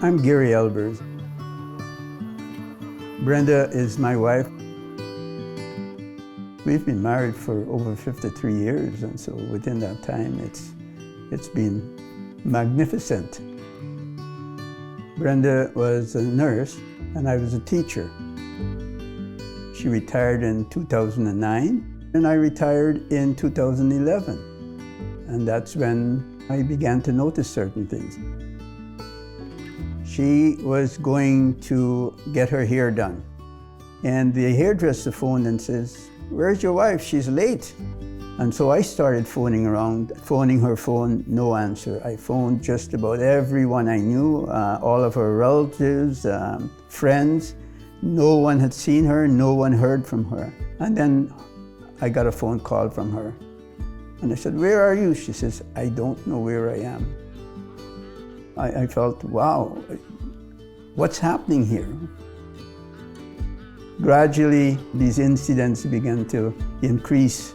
I'm Gary Albers. Brenda is my wife. We've been married for over 53 years, and so within that time, it's been magnificent. Brenda was a nurse, and I was a teacher. She retired in 2009, and I retired in 2011. And that's when I began to notice certain things. She was going to get her hair done. And the hairdresser phoned and says, "Where's your wife? She's late." And so I started phoning around, phoning her phone, no answer. I phoned just about everyone I knew, all of her relatives, friends. No one had seen her, no one heard from her. And then I got a phone call from her. And I said, "Where are you?" She says, "I don't know where I am." I felt, wow, what's happening here? Gradually, these incidents began to increase.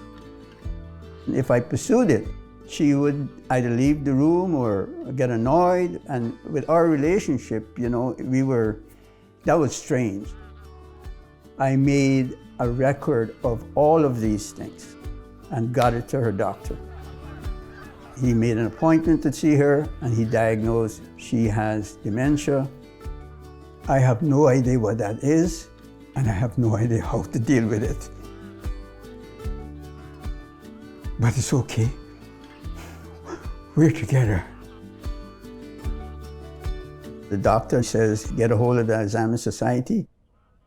If I pursued it, she would either leave the room or get annoyed. And with our relationship, that was strange. I made a record of all of these things and got it to her doctor. He made an appointment to see her, and he diagnosed she has dementia. I have no idea what that is, and I have no idea how to deal with it. But it's okay. We're together. The doctor says, get a hold of the Alzheimer Society.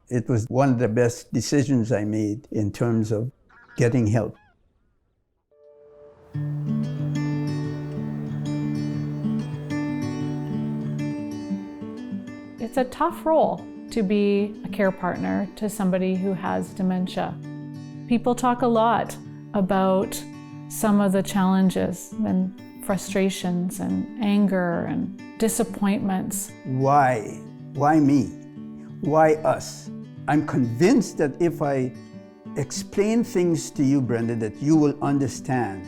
It was one of the best decisions I made in terms of getting help. It's a tough role to be a care partner to somebody who has dementia. People talk a lot about some of the challenges and frustrations and anger and disappointments. Why? Why me? Why us? I'm convinced that if I explain things to you, Brenda, that you will understand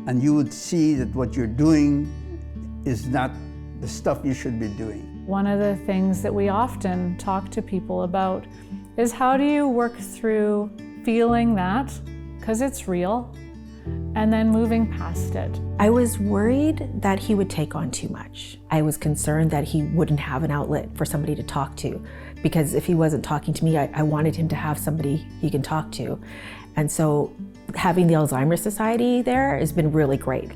and you would see that what you're doing is not the stuff you should be doing. One of the things that we often talk to people about is how do you work through feeling that, because it's real, and then moving past it. I was worried that he would take on too much. I was concerned that he wouldn't have an outlet for somebody to talk to, because if he wasn't talking to me, I wanted him to have somebody he can talk to. And so having the Alzheimer Society there has been really great.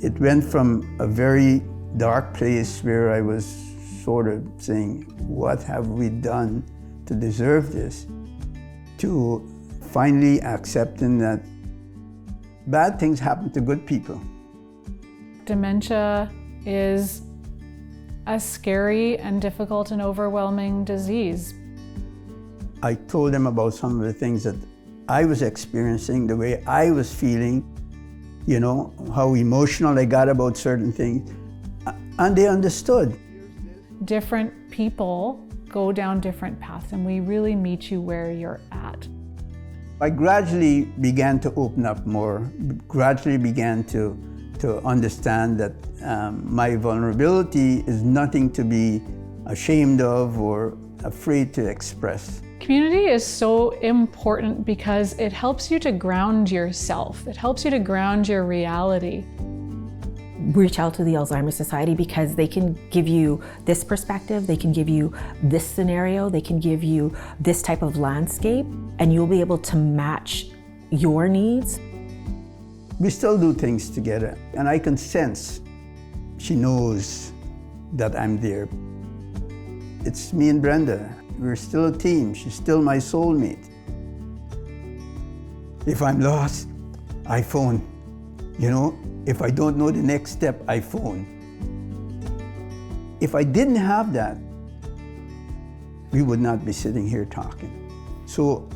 It went from a very dark place where I was sort of saying, what have we done to deserve this? To finally accepting that bad things happen to good people. Dementia is a scary and difficult and overwhelming disease. I told them about some of the things that I was experiencing, the way I was feeling, how emotional I got about certain things, and they understood. Different people go down different paths, and we really meet you where you're at. I gradually began to open up more, gradually began to understand that my vulnerability is nothing to be ashamed of or afraid to express. Community is so important because it helps you to ground yourself. It helps you to ground your reality. Reach out to the Alzheimer Society because they can give you this perspective, they can give you this scenario, they can give you this type of landscape, and you'll be able to match your needs. We still do things together, and I can sense she knows that I'm there. It's me and Brenda. We're still a team. She's still my soulmate. If I'm lost, I phone. If I don't know the next step, I phone. If I didn't have that, we would not be sitting here talking. So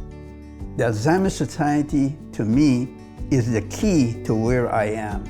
the Alzheimer Society, to me, is the key to where I am.